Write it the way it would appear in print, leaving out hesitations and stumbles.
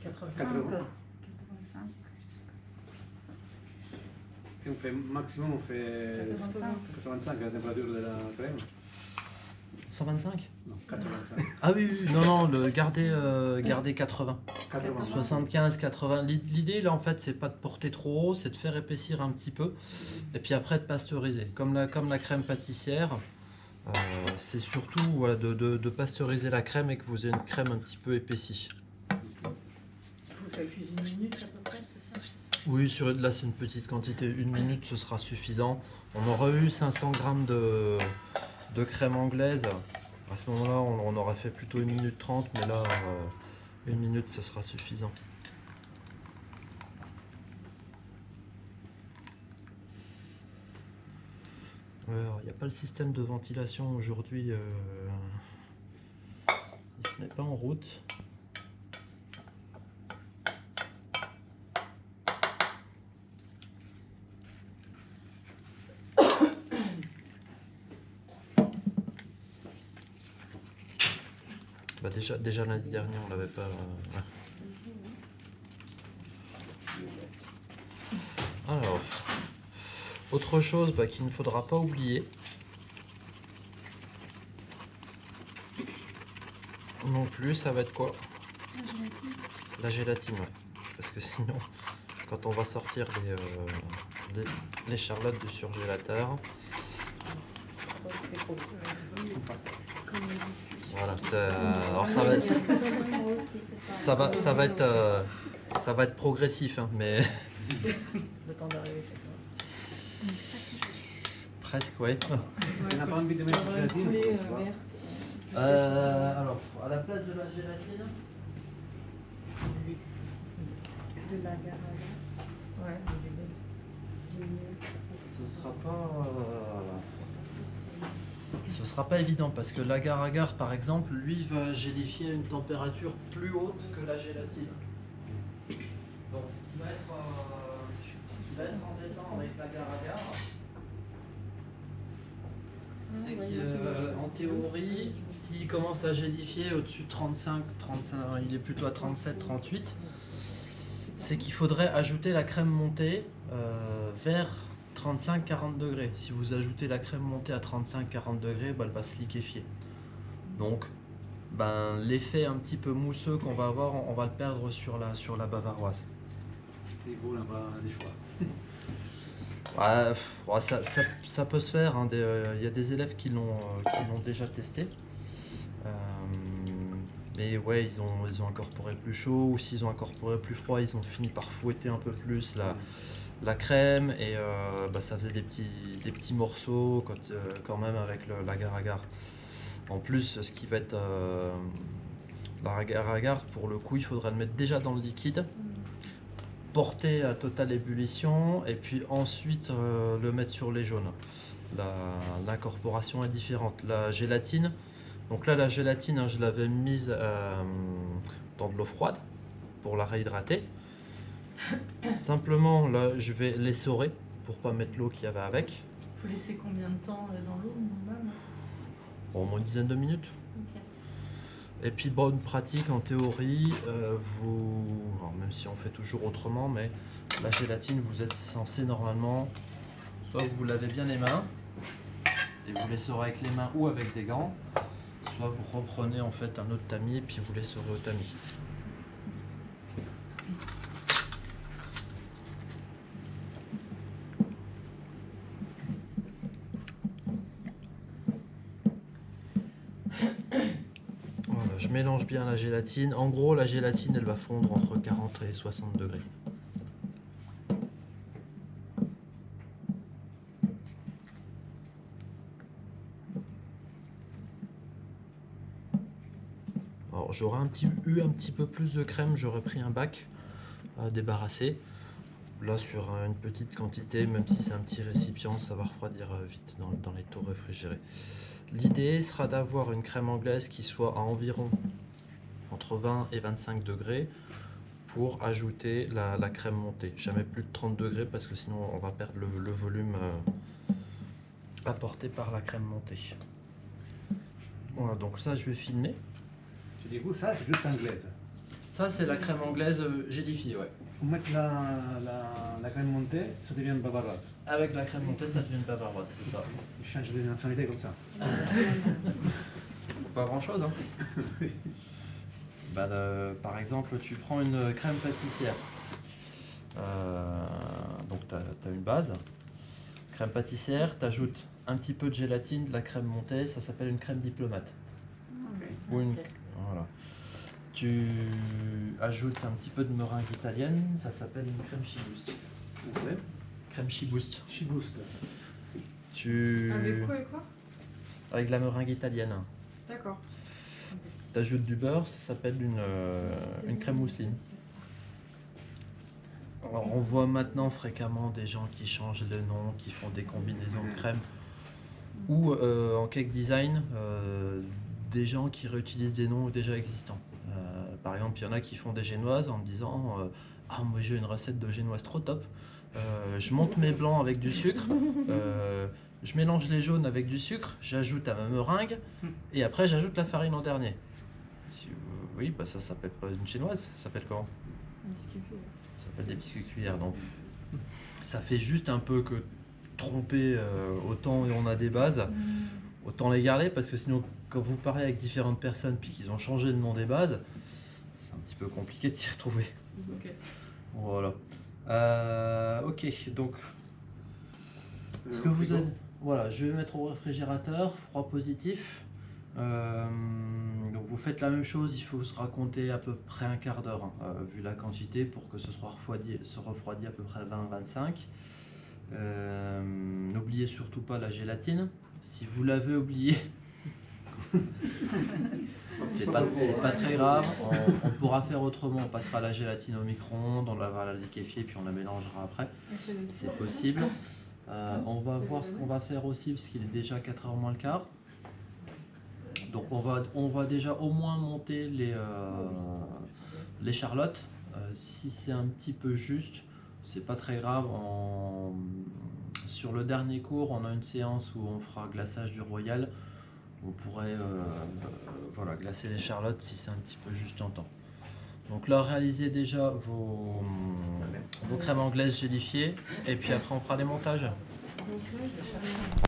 80. Et on fait maximum, on fait 85 à la température de la crème. 125? Non, 85. Ah oui, non, gardez 80. 80. 75, 80. L'idée là en fait c'est pas de porter trop haut, c'est de faire épaissir un petit peu et puis après de pasteuriser. Comme la crème pâtissière, c'est surtout voilà, de pasteuriser la crème et que vous ayez une crème un petit peu épaissie. Ça cuisine une minute à peu près, c'est ça? Oui, là c'est une petite quantité, 1 minute ce sera suffisant. On aurait eu 500 g de crème anglaise. À ce moment-là, on aurait fait plutôt 1 minute 30, mais là, 1 minute, ce sera suffisant. Alors, il n'y a pas le système de ventilation aujourd'hui. Il ne se met pas en route. Bah déjà l'année dernière, on l'avait pas. Ouais. Alors, autre chose qu'il ne faudra pas oublier. Non plus, ça va être quoi? La gélatine, ouais. Parce que sinon, quand on va sortir les charlottes du surgélateur, voilà, alors ça va être progressif, hein, mais Le temps d'arriver, c'est presque, ouais. On n'a pas envie de mettre de gélatine. Alors, à la place de la gélatine, de la gare. Ouais, ce sera pas évident parce que l'agar-agar par exemple, lui va gélifier à une température plus haute que la gélatine. Donc ce qui va être embêtant avec l'agar-agar, c'est qu'en théorie, s'il commence à gélifier au-dessus de 35, il est plutôt à 37, 38, c'est qu'il faudrait ajouter la crème montée vers 35-40 degrés. Si vous ajoutez la crème montée à 35-40 degrés, elle va se liquéfier. Donc, l'effet un petit peu mousseux qu'on va avoir, on va le perdre sur la bavaroise. Et vous, on n'a pas des choix. Ouais, ça peut se faire. Hein, y a des élèves qui l'ont déjà testé. Mais ouais, ils ont incorporé plus chaud, ou s'ils ont incorporé plus froid, ils ont fini par fouetter un peu plus la crème et ça faisait des petits morceaux quand même avec l'agar-agar. En plus, ce qui va être l'agar-agar, pour le coup, il faudra le mettre déjà dans le liquide, porter à totale ébullition et puis ensuite le mettre sur les jaunes. L'incorporation est différente. La gélatine, donc là la gélatine, hein, je l'avais mise dans de l'eau froide pour la réhydrater. Simplement là je vais l'essorer pour pas mettre l'eau qu'il y avait avec. Faut laisser combien de temps dans l'eau minimum? Bon, au moins une dizaine de minutes. Okay. Et puis bonne pratique en théorie, alors, même si on fait toujours autrement, mais la gélatine vous êtes censé normalement, soit vous lavez bien les mains et vous l'essorez avec les mains ou avec des gants, soit vous reprenez en fait un autre tamis et puis vous l'essorez au tamis. Voilà, je mélange bien la gélatine. En gros, la gélatine, elle va fondre entre 40 et 60 degrés. Alors, j'aurais eu un petit peu plus de crème, j'aurais pris un bac à débarrasser. Là, sur une petite quantité, même si c'est un petit récipient, ça va refroidir vite dans les taux réfrigérés. L'idée sera d'avoir une crème anglaise qui soit à environ entre 20 et 25 degrés pour ajouter la crème montée. Jamais plus de 30 degrés parce que sinon on va perdre le volume apporté par la crème montée. Voilà, donc ça je vais filmer. Du coup, ça, c'est juste anglaise. Ça, c'est la crème anglaise gélifiée, ouais. Vous mettez la crème montée, ça devient bavaroise. Avec la crème montée, ça devient une bavaroise, c'est ça. Je change de nationalité comme ça. Pas grand-chose, hein. Bah, par exemple, tu prends une crème pâtissière. Donc, tu as une base. Crème pâtissière, tu ajoutes un petit peu de gélatine, de la crème montée, ça s'appelle une crème diplomate. Ou une, voilà. Tu ajoutes un petit peu de meringue italienne, ça s'appelle une crème Chiboost. Ouais. Crème Chiboost. Chiboost. Avec quoi et quoi? Avec de la meringue italienne. D'accord. Tu ajoutes du beurre, ça s'appelle une crème mousseline. Alors, on voit maintenant fréquemment des gens qui changent le nom, qui font des combinaisons de crème. Ou en cake design, des gens qui réutilisent des noms déjà existants. Par exemple, il y en a qui font des génoises en me disant ah, moi j'ai une recette de génoise trop top. Je monte mes blancs avec du sucre, je mélange les jaunes avec du sucre, j'ajoute à ma meringue et après j'ajoute la farine en dernier. Oui, bah ça s'appelle pas une génoise, ça s'appelle comment? Ça s'appelle des biscuits cuillères. Donc ça fait juste un peu que tromper, autant on a des bases, autant les garder parce que sinon quand vous parlez avec différentes personnes puis qu'ils ont changé le nom des bases, c'est un petit peu compliqué de s'y retrouver. Ok. Voilà. Ok, donc ce que vous avez, voilà, je vais mettre au réfrigérateur, froid positif. Donc vous faites la même chose, il faut se raconter à peu près un quart d'heure, hein, vu la quantité, pour que ce soit refroidi à peu près 20-25. N'oubliez surtout pas la gélatine. Si vous l'avez oublié, c'est pas très grave, on pourra faire autrement, on passera la gélatine au micro-ondes, on va la liquéfier puis on la mélangera après, c'est possible. On va voir ce qu'on va faire aussi parce qu'il est déjà 4h moins le quart. Donc on va déjà au moins monter les charlottes. Si c'est un petit peu juste, c'est pas très grave. Sur le dernier cours, on a une séance où on fera glaçage du royal. Vous pourrez voilà, glacer les charlottes si c'est un petit peu juste en temps. Donc là, réalisez déjà vos crèmes anglaises gélifiées et puis après on fera les montages.